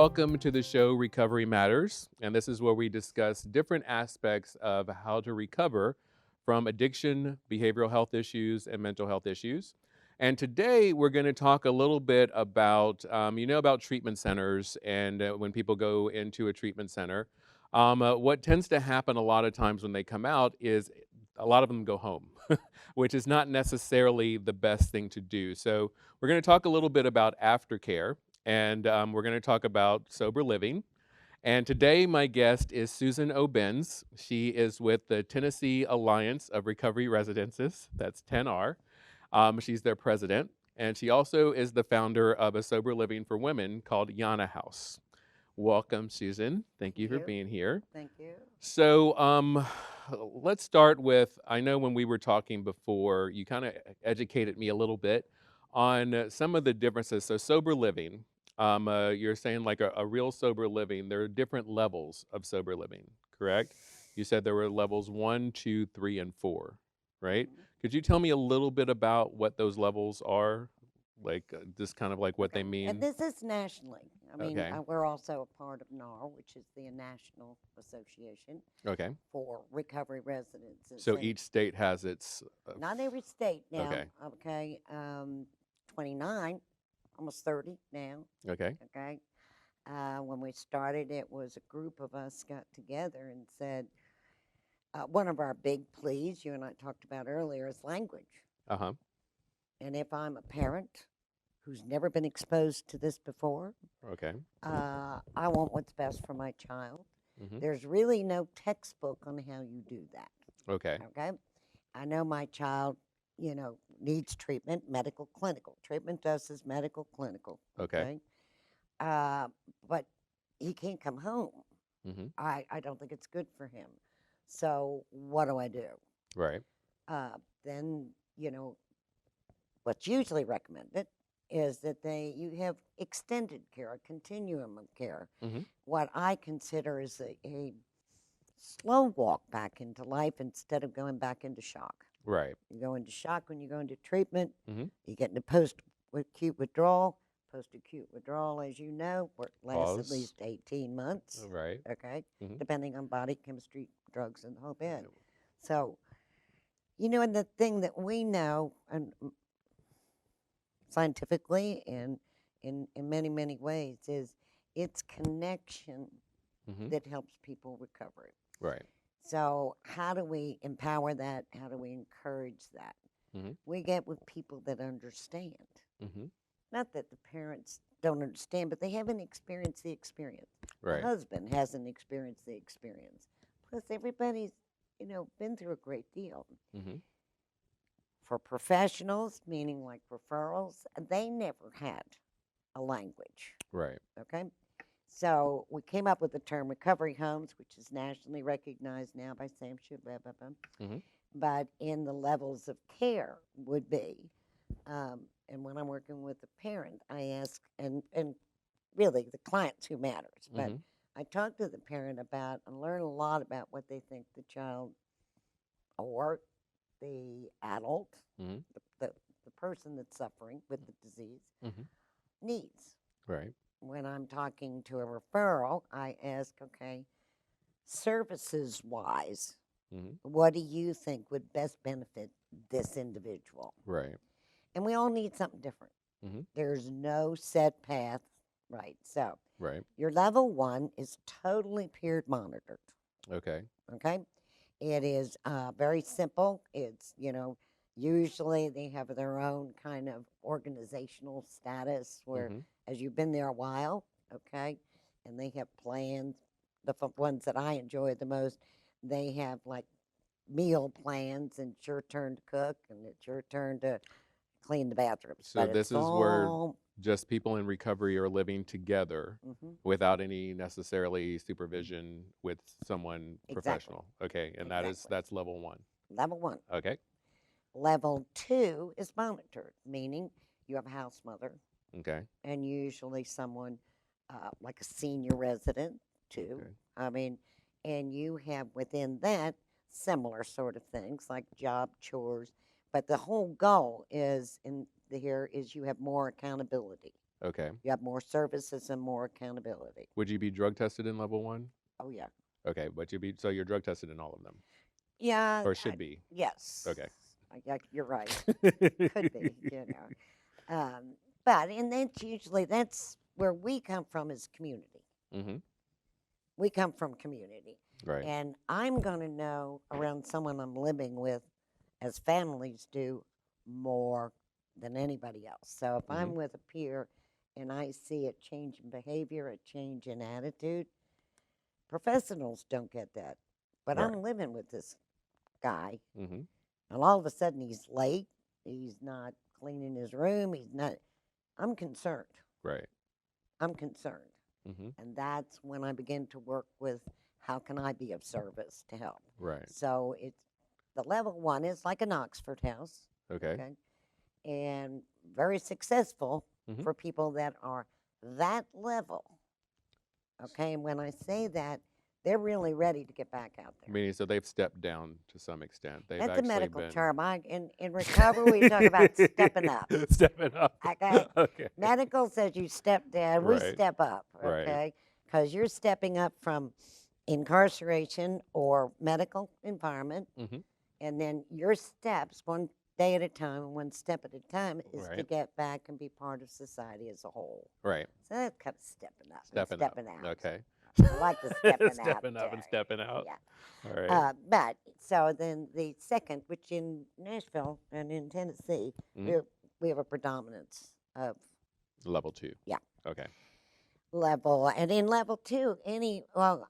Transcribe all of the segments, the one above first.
welcome to the show Recovery Matters. And this is where we discuss different aspects of how to recover from addiction, behavioral health issues, and mental health issues. And today we're going to talk a little bit about, about treatment centers and when people go into a treatment center. What tends to happen a lot of times when they come out is a lot of them go home, which is not necessarily the best thing to do. So we're going to talk a little bit about aftercare and we're going to talk about sober living. And today, my guest is Susan O'Benz. She is with the Tennessee Alliance of Recovery Residences. That's TN-ARR. She's their president. And she also is the founder of a sober living for women called Yana House. Welcome, Susan. Thank you for being here. Thank you. So let's start with, I know when we were talking before, you kind of educated me a little bit on some of the differences. So sober living, you're saying like a real sober living, there are different levels of sober living, correct? You said there were levels 1, 2, 3, and 4, right? Could you tell me a little bit about what those levels are? Like just kind of like what they And mean? this is nationally. I mean, Okay. we're also a part of NARR, which is the National Association Okay. for Recovery Residences. So And each state has its, not every state now. okay. Okay. 29, almost 30 now. Okay. Okay. When we started, it was a group of us got together and said, one of our big pleas you and I talked about earlier is language. Uh-huh. And if I'm a parent who's never been exposed to this before, Okay. I want what's best for my child. Mm-hmm. There's really no textbook on how you do that. Okay. Okay. I know my child, needs treatment, medical, clinical. Treatment does is medical, clinical. Okay. But he can't come home. Mm-hmm. I don't think it's good for him. So what do I do? Right. Then, what's usually recommended is that you have extended care, a continuum of care. Mm-hmm. What I consider is a slow walk back into life instead of going back into shock. Right. You go into shock when you go into treatment. Mm-hmm. You get into post-acute withdrawal. Post-acute withdrawal, as you know, lasts at least 18 months. Right. Okay, Mm-hmm. depending on body chemistry, drugs, and the whole bit. So, and the thing that we know, and scientifically and in many, many ways, is it's connection Mm-hmm. that helps people recover. Right. So how do we empower that? How do we encourage that? Mm-hmm. We get with people that understand. Mm-hmm. Not that the parents don't understand, but they haven't experienced the experience. Right. The husband hasn't experienced the experience. Plus, everybody's, been through a great deal. Mm-hmm. For professionals, meaning like referrals, they never had a language. Right. Okay? So we came up with the term recovery homes, which is nationally recognized now by SAMHSA, blah, blah, blah. Mm-hmm. But in the levels of care would be, and when I'm working with the parent, I ask, and really the client's who matters, but Mm-hmm. I talk to the parent about and learn a lot about what they think the child or the adult, Mm-hmm. the person that's suffering with the disease, Mm-hmm. needs. Right. When I'm talking to a referral, I ask, okay, services-wise, Mm-hmm. what do you think would best benefit this individual? Right. And we all need something different. Mm-hmm. There's no set path, right? So Right. your level 1 is totally peer monitored, Okay. okay? It is very simple. It's, usually they have their own kind of organizational status where, Mm-hmm. as you've been there a while, okay, and they have plans. The ones that I enjoy the most, they have like meal plans, and it's your turn to cook, and it's your turn to clean the bathrooms. So But this it's is where all just people in recovery are living together without any necessarily supervision with someone exactly professional. Okay. And that's level 1. level 1. Okay. Level 2 is monitored, meaning you have a house mother, Okay. and usually someone like a senior resident too. Okay. I mean, and you have within that similar sort of things like job chores, but the whole goal is you have more accountability. Okay. You have more services and more accountability. Would you be drug tested in level 1? Oh, yeah. Okay, but so you're drug tested in all of them, Yeah, or should be. yes. Okay. You're right. Could be, you know. But, and that's where we come from as community. Mm-hmm. We come from community. Right. And I'm going to know around someone I'm living with, as families do, more than anybody else. So if Mm-hmm. I'm with a peer and I see a change in behavior, a change in attitude, professionals don't get that. But Right. I'm living with this guy, Mm-hmm. and all of a sudden he's late. He's not cleaning his room. He's not. I'm concerned. Right. I'm concerned. Mm-hmm. And that's when I begin to work with how can I be of service to help. Right. So it's the level 1 is like an Oxford house, Okay. okay, and very successful Mm-hmm. for people that are that level. Okay, and when I say that, they're really ready to get back out there. Meaning, so they've stepped down to some extent. They've That's a actually medical been term. In recovery, we talk about stepping up. stepping up. Okay, Okay. medical says you step down, we Right. step up. Right. Okay, because you're stepping up from incarceration or medical environment, Mm-hmm. and then your steps, one day at a time, and one step at a time, is to Right. get back and be part of society as a whole. Right. So that's kind of stepping up, Stepping and up. stepping out. Okay. I like the stepping out. Stepping up and too. stepping out. Yeah. All right. But so then the second, which in Nashville and in Tennessee, Mhm. we have a predominance of Level 2. Yeah. Okay. level, and in level 2,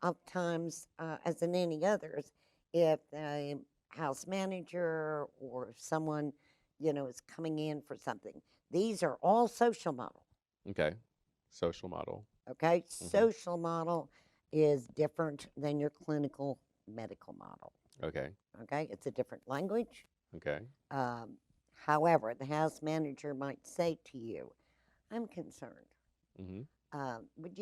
of times, as in any others, if the house manager or someone, is coming in for something, these are all social model. Okay. Social model. Okay, social model is different than your clinical medical model. Okay. Okay, it's a different language. Okay. However, the house manager might say to you, "I'm concerned. Mm-hmm. Would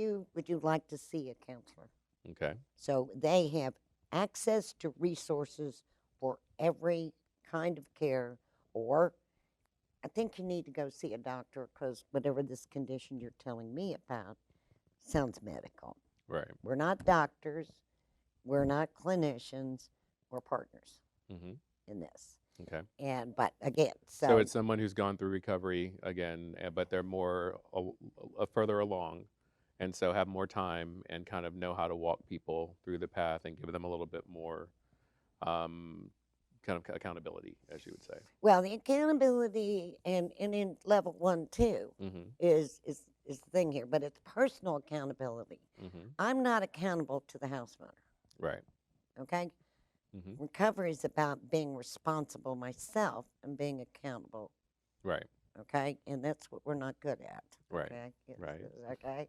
you like to see a counselor?" Okay. So they have access to resources for every kind of care, or I think you need to go see a doctor because whatever this condition you're telling me about sounds medical. Right. We're not doctors. We're not clinicians. We're partners Mm-hmm. in this. Okay. But again, So it's someone who's gone through recovery again, but they're more further along, and so have more time and kind of know how to walk people through the path and give them a little bit more kind of accountability, as you would say. well, the accountability and in level 1 too Mm-hmm. is the thing here, but it's personal accountability. Mm-hmm. I'm not accountable to the house manager. Right. Okay. Mm-hmm. Recovery is about being responsible myself and being accountable. Right. Okay, and that's what we're not good at. Right. Okay. Right. Okay.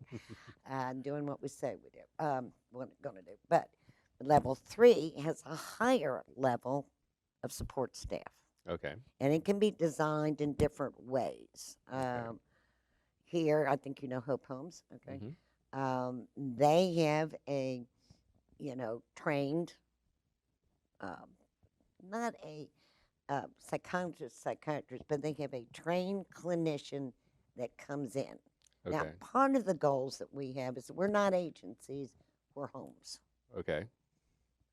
Doing what we say we do. What we're going to do. But level 3 has a higher level of support staff, Okay. and it can be designed in different ways. Okay. Here, I think you know Hope Homes. Okay. Mm-hmm. They have a, trained, not a psychiatrist, but they have a trained clinician that comes in. Now, Okay. part of the goals that we have is that we're not agencies, we're homes. Okay.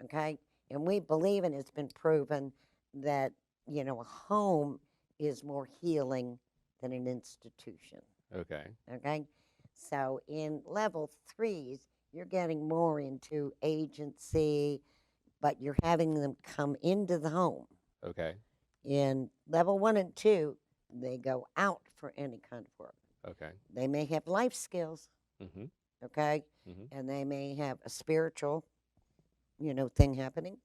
Okay? And we believe, and it's been proven, that, a home is more healing than an institution. Okay. Okay? So in level 3s, you're getting more into agency, but you're having them come into the home. Okay. In level 1 and 2, they go out for any kind of work. Okay. They may have life skills, Mm-hmm. okay? Mm-hmm. And they may have a spiritual, thing happening.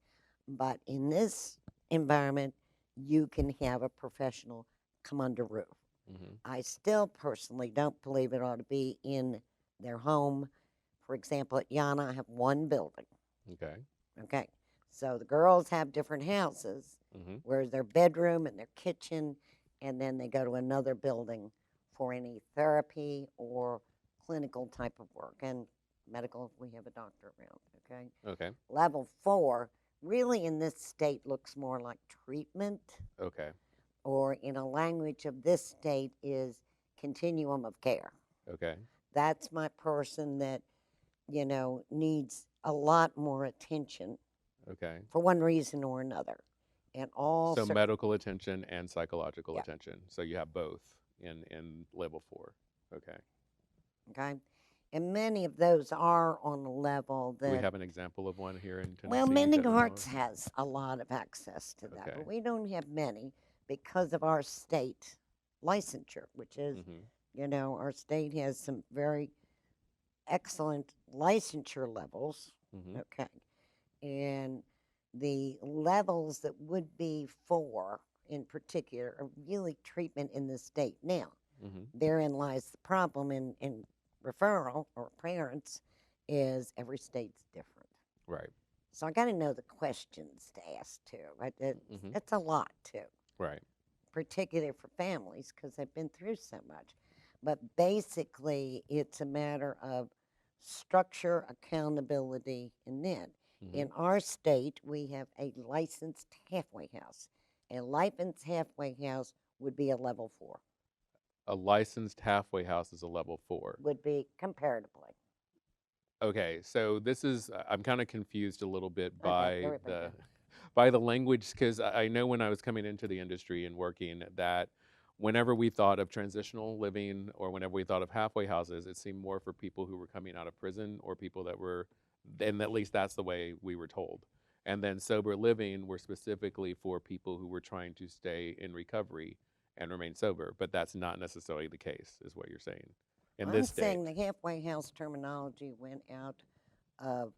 But in this environment, you can have a professional come under roof. Mm-hmm. I still personally don't believe it ought to be in their home. For example, at Yana, I have one building. Okay. Okay. So the girls have different houses, Mm-hmm. where's their bedroom and their kitchen, and then they go to another building for any therapy or clinical type of work. And medical, we have a doctor around, okay? Okay. Level 4, really in this state, looks more like treatment, Okay. or in a language of this state is continuum of care. Okay. That's my person that, needs a lot more attention Okay. for one reason or another. And all, So medical attention and psychological yeah, attention. So you have both in level 4. Okay. okay. And many of those are on a level Do we that, have an example of one here in well, Tennessee Mending that we know Hearts of? has a lot of access to that, Okay. but we don't have many because of our state licensure, which is, Mhm. our state has some very excellent licensure levels. Mhm. Okay. And the levels that would be for, in particular, are really treatment in the state. Now, Mhm. therein lies the problem in referral or parents is every state's different. Right. So I got to know the questions to ask too. Mhm. It's a lot too, Right. particularly for families because they've been through so much. But basically, it's a matter of structure, accountability, and then in Mhm. our state, we have a licensed halfway house. A licensed halfway house would be a level 4, A licensed halfway house is a level 4. would be comparatively. Okay, so this is I'm kind of confused a little bit I bet by everybody the does. by the language because I know when I was coming into the industry and working that whenever we thought of transitional living or whenever we thought of halfway houses, it seemed more for people who were coming out of prison or people that were, and at least that's the way we were told. And then sober living were specifically for people who were trying to stay in recovery and remain sober, but that's not necessarily the case, is what you're saying in I'm this state. saying the halfway house terminology went out of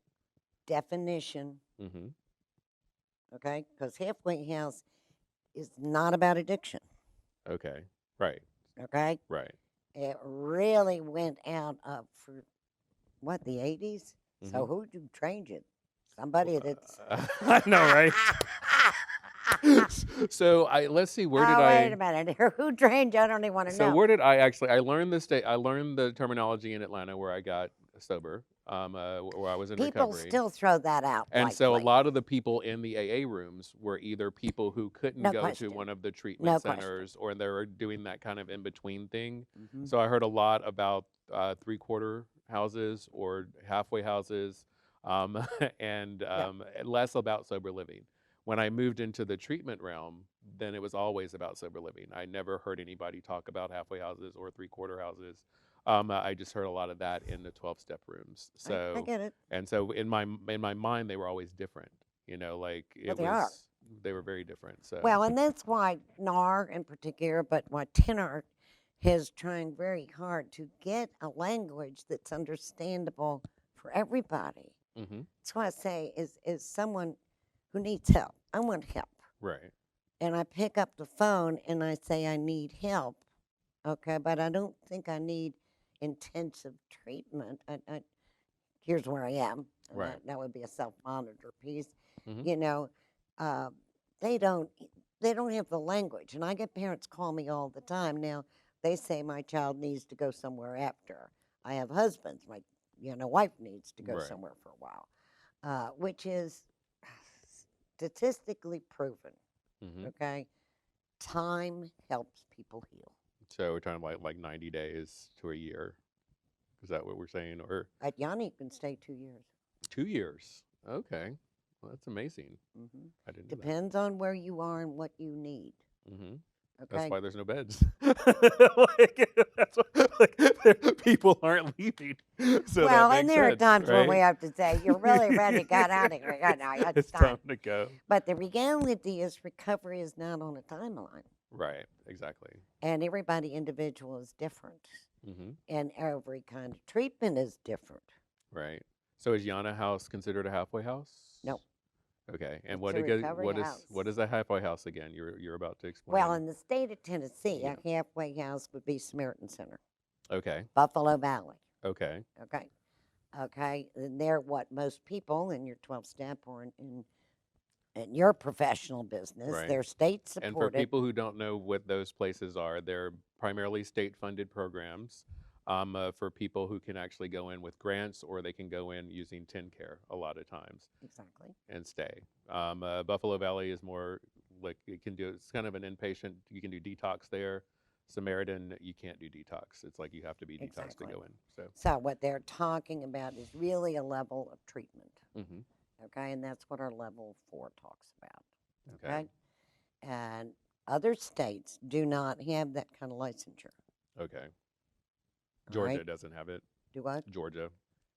definition, Hmm. okay? Because halfway house is not about addiction, Okay. Right. okay? Right. It really went out of for what, the 80s? So Hmm. who trained you? Somebody that's. I know, right? So let's see, where did Oh, wait I a minute. Who trained you? I don't even want to so know. where did I actually I learned the state I learned the terminology in Atlanta where I got sober, where I was in People recovery. still throw that out And so a lightly. lot of the people in the AA rooms were either people who couldn't No go to question. one of the treatment No question. centers or they were doing that kind of in between thing. Hmm. So I heard a lot about 3/4 houses or halfway houses, um, and Yeah. less about sober living. When I moved into the treatment realm, then it was always about sober living. I never heard anybody talk about halfway houses or 3/4 houses. I just heard a lot of that in the 12-step rooms. I So get it. and so in my mind, they were always different. Like Well, it they are. was they were very different. So Well, and that's why NAR in particular, but why TNR is trying very hard to get a language that's understandable for everybody. hmm. That's why I say is someone who needs help. I want help. Right. And I pick up the phone and I say I need help. Okay, but I don't think I need intensive treatment. Here's where I am, and Right. that would be a self-monitor piece. Hmm. You know, uh, they don't they don't have the language, and I get parents call me all the time. Now they say my child needs to go somewhere after. I have husbands. My wife needs to go Right. somewhere for a while, which is statistically proven. Hmm. Okay, time helps people heal. So we're talking about like 90 days to a year. Is that what we're saying? Or At Yanni, you can stay 2 years. 2 years? Okay. Well, that's amazing. Hmm. I didn't know that. Depends on where you are and what you need. Hmm. That's Okay. why there's no beds. That's why, people aren't leaving. So that Well, and makes there are sense, times when we right? have to say, "You're really ready to get out of here." Yeah, no, it's It's time time. to go. But the reality is, recovery is not on a timeline, Right. Exactly. and everybody individual is different, Hmm. and every kind of treatment is different. Right. So is Yana House considered a halfway house? No, Okay. And it's what a again? recovery What is house. a halfway house again? You're about to Well, explain. in the state of Tennessee, Yeah. a halfway house would be Samaritan Center, Okay. Buffalo Valley. Okay. Okay, okay, and they're what most people in your 12-step or in your professional business, Right. they're state And for supported. people who don't know what those places are, they're primarily state-funded programs for people who can actually go in with grants or they can go in using TennCare a lot of times Exactly. and stay. Buffalo Valley is more like it can do. It's kind of an inpatient. You can do detox there. Samaritan, you can't do detox. It's like you have to be detox to Exactly. go in. So, So what they're talking about is really a level of treatment. hmm, Okay, and that's what our level 4 talks about. okay, Okay, and other states do not have that kind of licensure. okay. All Georgia right, doesn't have it. do what? Georgia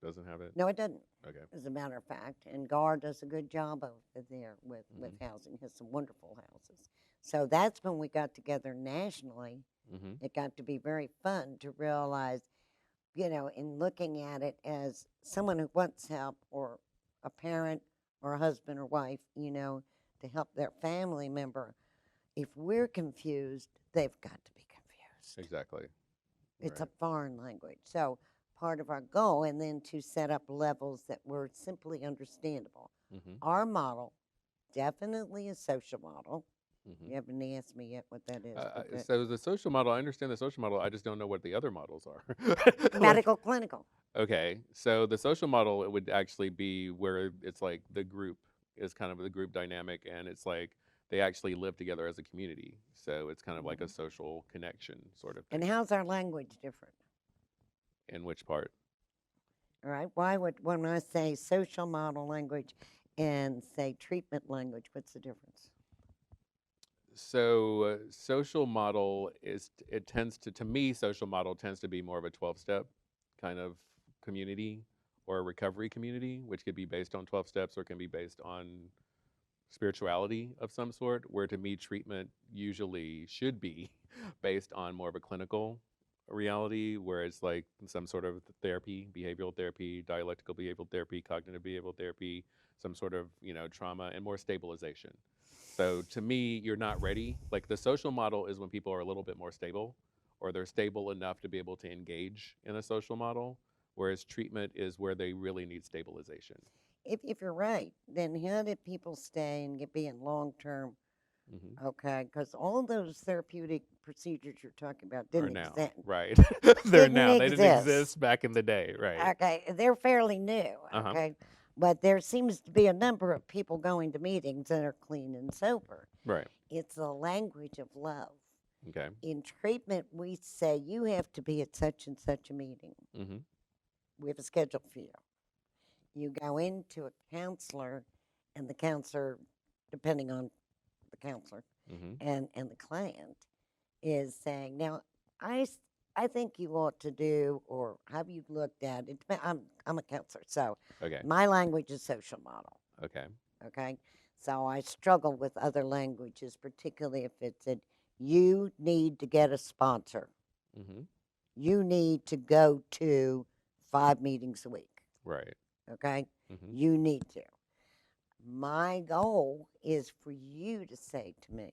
doesn't have it. No, it doesn't. Okay. As a matter of fact, and GAR does a good job of it there with Hmm. housing. Has some wonderful houses. So that's when we got together nationally. Hmm. It got to be very fun to realize, in looking at it as someone who wants help, or a parent or a husband or wife, to help their family member. If we're confused, they've got to be confused. Exactly. It's a Right. foreign language. So part of our goal, and then to set up levels that were simply understandable. Hmm. Our model, definitely a social model. Hmm. You haven't asked me yet what that is, but So the social model, I understand the social model. I just don't know what the other models are. Like, medical clinical. okay, so the social model, it would actually be where it's like the group is kind of the group dynamic, and it's like they actually live together as a community. So it's kind of like a Mhm. social connection sort of And thing. how's our language different? In which part? All right. Why would, when I say social model language and say treatment language, what's the difference? So social model is it tends to me social model tends to be more of a 12-step kind of community or a recovery community, which could be based on 12 steps or can be based on spirituality of some sort, where to me treatment usually should be based on more of a clinical reality, where it's like some sort of therapy, behavioral therapy, dialectical behavioral therapy, cognitive behavioral therapy, some sort of, trauma and more stabilization. So to me, you're not ready. Like the social model is when people are a little bit more stable, or they're stable enough to be able to engage in a social model, whereas treatment is where they really need stabilization. If you're right, then how did people stay and be in long term? Hmm. Okay, because all those therapeutic procedures you're talking about Or didn't now, exist. right? They're Didn't now. They didn't exist. exist back in the day, right? Okay, they're fairly new. Uh huh. Okay, but there seems to be a number of people going to meetings that are clean and sober. Right. It's a language of love. Okay. In treatment, we say you have to be at such and such a meeting. Mm-hmm. We have a schedule for you. You go into a counselor, and the counselor, depending on the counselor Mm-hmm. and the client, is saying, now, I, s- I think you ought to do, or have you looked at it? I'm a counselor, so Okay. my language is social model, Okay. okay? So I struggle with other languages, particularly if it's that you need to get a sponsor. Mm-hmm. You need to go to 5 meetings a week, Right. okay? Mm-hmm. You need to. My goal is for you to say to me,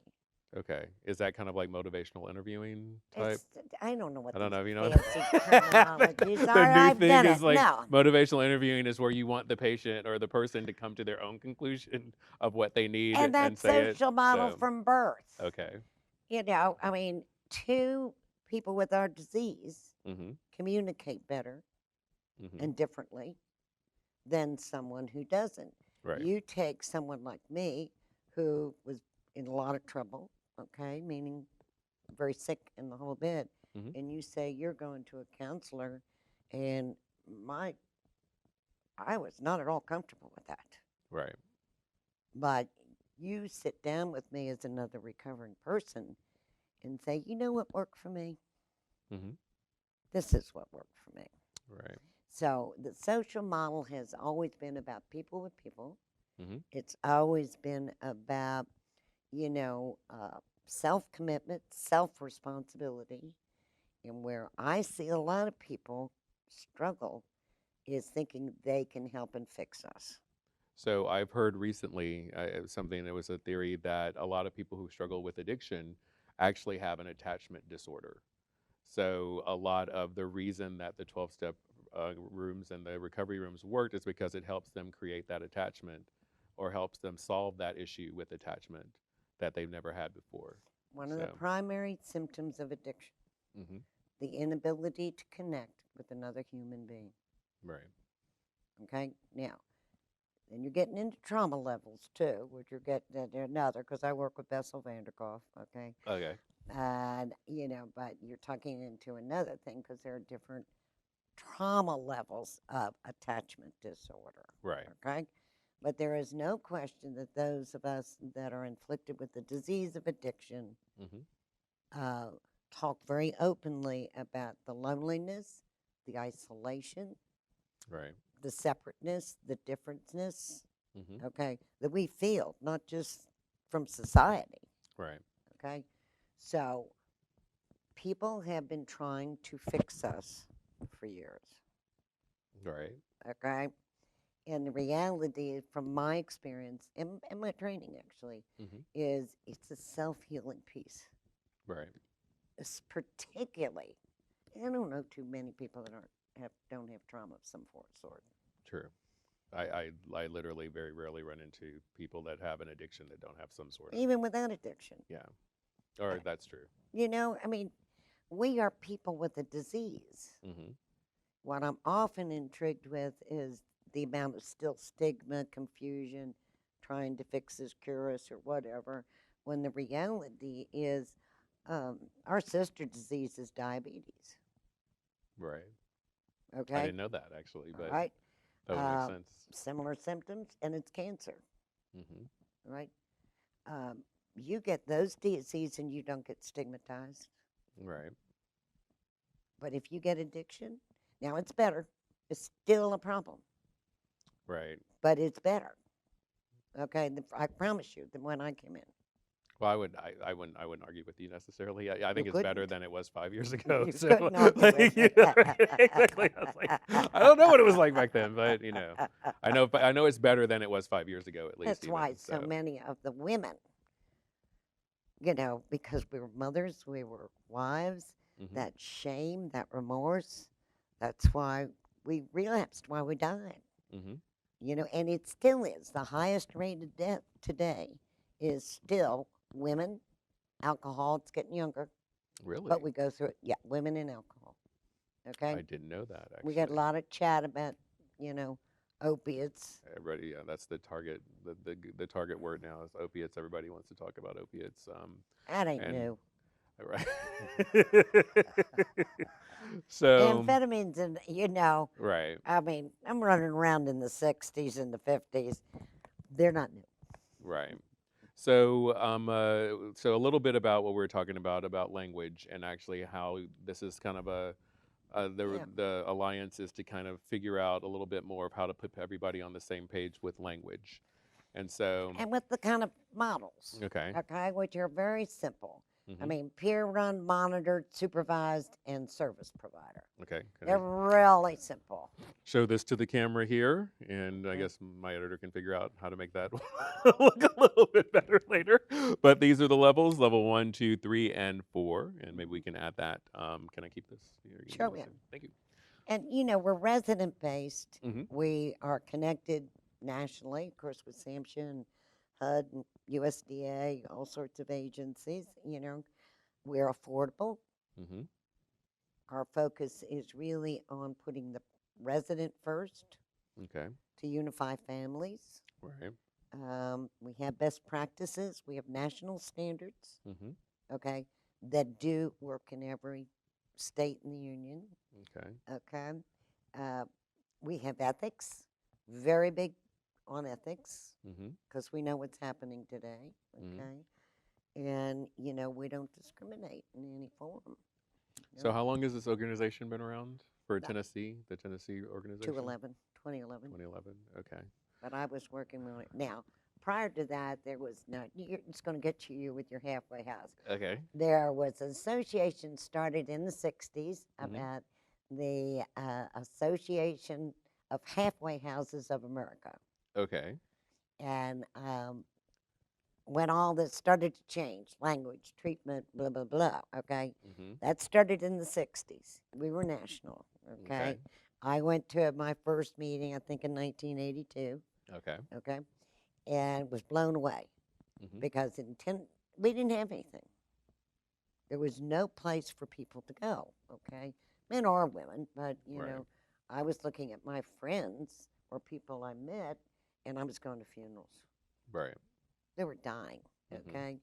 Okay. Is that kind of like motivational interviewing type? I don't know what I don't these know if you know. fancy terminologies The are. new I've thing done is it. like No. motivational interviewing is where you want the patient or the person to come to their own conclusion of what they need And and that's say it. social model So, from birth. okay. I mean, two people with our disease Mm-hmm. communicate better Mm-hmm. and differently than someone who doesn't. Right. You take someone like me who was in a lot of trouble, okay, meaning very sick in the whole bit, Mm-hmm. and you say you're going to a counselor, and my I was not at all comfortable with that. Right. But you sit down with me as another recovering person and say, you know what worked for me? Mm-hmm. This is what worked for me. Right. So the social model has always been about people with people. Mm-hmm. It's always been about, you know, self commitment, self responsibility. And where I see a lot of people struggle is thinking they can help and fix us. So I've heard recently something that was a theory that a lot of people who struggle with addiction actually have an attachment disorder. So a lot of the reason that the 12-step rooms and the recovery rooms worked is because it helps them create that attachment or helps them solve that issue with attachment that they've never had before. One of the So, primary symptoms of addiction, hmm, the inability to connect with another human being. right. Okay? Now, Then you're getting into trauma levels too, which you're getting into another, because I work with Bessel van der Kolk, okay? Okay. And, but you're talking into another thing because there are different trauma levels of attachment disorder, Right. okay? But there is no question that those of us that are inflicted with the disease of addiction Mhm. talk very openly about the loneliness, the isolation, Right. the separateness, the differenceness, Mhm. okay, that we feel, not just from society, Right. okay? So people have been trying to fix us for years, Right. okay? And the reality, from my experience and my training actually, Mhm. is it's a self-healing piece. Right. It's particularly, I don't know too many people that don't have trauma of some sort. True. I literally very rarely run into people that have an addiction that don't have some sort of. Even without addiction. Yeah. Uh, Or that's true. I mean, we are people with a disease. Mhm. What I'm often intrigued with is the amount of still stigma, confusion, trying to fix this, cure us, or whatever, when the reality is our sister disease is diabetes. Right. I Okay? didn't know that actually, All but right? that would make sense. Similar symptoms, and it's cancer. Mhm. Right? You get those diseases and you don't get stigmatized. Right. But if you get addiction, now it's better. It's still a problem, Right. but it's better. Okay, I promise you than when I came in. Well, I wouldn't argue with you necessarily. I You think it's better couldn't. than it was 5 years ago. You So, couldn't argue with like, me. exactly. I was like, I don't know what it was like back then, but I know it's better than it was 5 years ago, at least That's even. why so So, many of the women, because we were mothers, we were wives, hmm, that shame, that remorse, that's why we relapsed, why we died. hmm, And it still is. The highest rate of death today is still women, alcohol, it's getting younger, but really, we go through it. Yeah, women and alcohol. Okay? I didn't know that We got a actually. lot of chat about, opiates. Everybody, yeah, that's the target. The target word now is opiates. Everybody wants to talk about opiates. That ain't And new. right. So, Amphetamines, and, right. I mean, I'm running around in the 60s and the 50s. They're not new. Right. So a little bit about what we were talking about language and actually how this is kind of Yeah. the alliance is to kind of figure out a little bit more of how to put everybody on the same page with language. And so, And with the kind of models, okay. okay, which are very simple. I Hmm. mean, peer run, monitored, supervised, and service provider. Okay. Can I They're really simple. show this to the camera here? And I Okay. guess my editor can figure out how to make that look a little bit better later. But these are the levels: level 1, 2, 3, and 4. And maybe we Mhm. can add that. Can I keep this? Here, give me Sure, one yeah. second. Thank you. And, we're resident based. Hmm. We are connected nationally, of course, with SAMHSA and HUD and USDA, all sorts of agencies. We're affordable. Hmm. Our focus is really on putting the resident first Okay. to unify families. Right. We have best practices. We have national standards, Hmm. okay, that do work in every state in the union, Okay. okay. Uh, we have ethics, very big on ethics, Hmm. because we know what's happening today, Hmm. okay. And, we don't discriminate in any form. So No, how long has this organization been around for that Tennessee, the Tennessee organization? 2011. 2011. Okay. But I was working on it. Now, prior to that, there was no, you're just going to get you with your halfway house. Okay. There was an association started in the 60s Hmm. about the Association of Halfway Houses of America. Okay. And when all this started to change, language, treatment, blah, blah, blah, okay, Hmm. that started in the 60s. We were national, Okay. okay. I went to my first meeting, I think in 1982, Okay. okay, and was blown away Hmm. because we didn't have anything. There was no place for people to go, okay? Men or women, but, Right. I was looking at my friends or people I met, and I was going to funerals. Right. They were dying, Mhm. okay?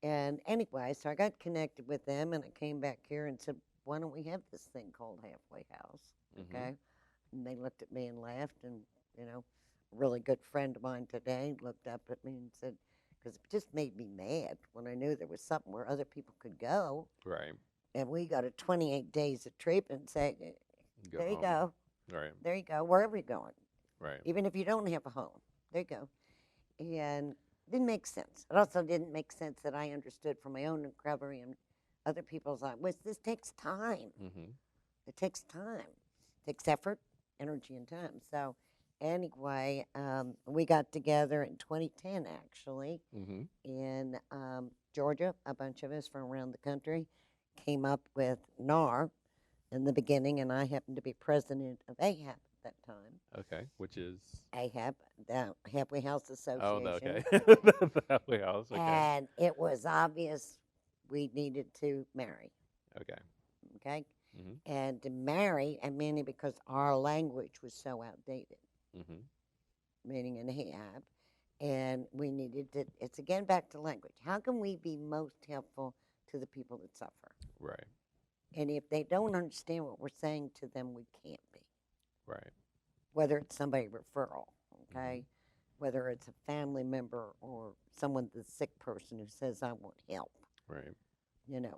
And anyway, so I got connected with them, and I came back here and said, why don't we have this thing called Halfway House, Mhm. okay? And they looked at me and laughed, and, a really good friend of mine today looked up at me and said, because it just made me mad when I knew there was something where other people could go, Right. and we got a 28 days of treatment and say, Go there you home. go, Right. there you go, wherever you're going, Right. even if you don't have a home, there you go. And didn't make sense. It also didn't make sense that I understood from my own recovery and other people's like, well, this takes time. Mhm. It takes time. It takes effort, energy, and time. So anyway, we got together in 2010, actually, Mhm. in Georgia. A bunch of us from around the country came up with NARR in the beginning, and I happened to be president of AHAP at that time. Okay. Which is AHAP, the Halfway House oh, no, Association. okay. The halfway house. Okay. And it was obvious we needed to marry, Okay. okay? Mhm. And to marry, and mainly because our language was so outdated, Mhm. meaning in Ahab, and we needed to, it's again back to language. How can we be most helpful to the people that suffer? Right. And if they don't understand what we're saying to them, we can't be. Right. Whether it's somebody referral, okay? Mhm. Whether it's a family member or someone, the sick person who says, I want help. Right.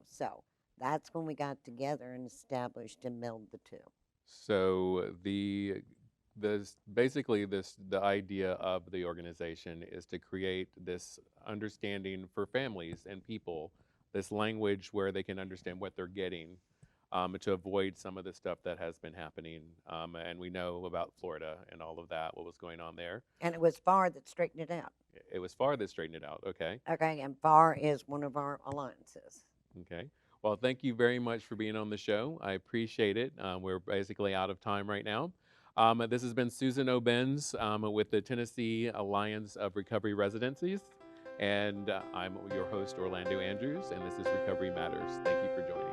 So that's when we got together and established and melded the two. So the idea of the organization is to create this understanding for families and people, this language where they can understand what they're getting, to avoid some of the stuff that has been happening. And we know about Florida and all of that, what was going on there. And it was FAR that straightened it out. It was FAR that straightened it out. Okay. Okay, and FAR is one of our alliances. Okay. Well, thank you very much for being on the show. I appreciate it. We're basically out of time right now. This has been Susan O'Benz with the Tennessee Alliance of Recovery Residencies. And I'm your host, Orlando Andrews, and this is Recovery Matters. Thank you for joining.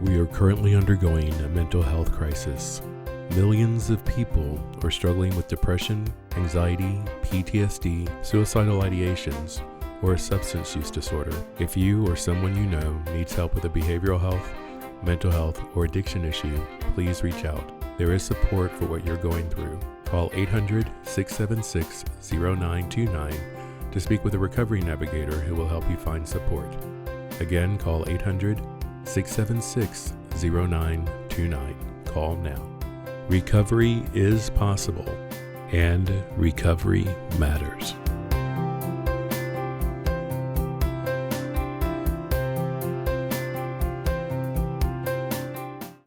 We are currently undergoing a mental health crisis. Millions of people are struggling with depression, anxiety, PTSD, suicidal ideations, or a substance use disorder. If you or someone you know needs help with a behavioral health, mental health, or addiction issue, please reach out. There is support for what you're going through. Call 800-676-0929 to speak with a recovery navigator who will help you find support. Again, call 800-676-0929. Call now. Recovery is possible, and recovery matters.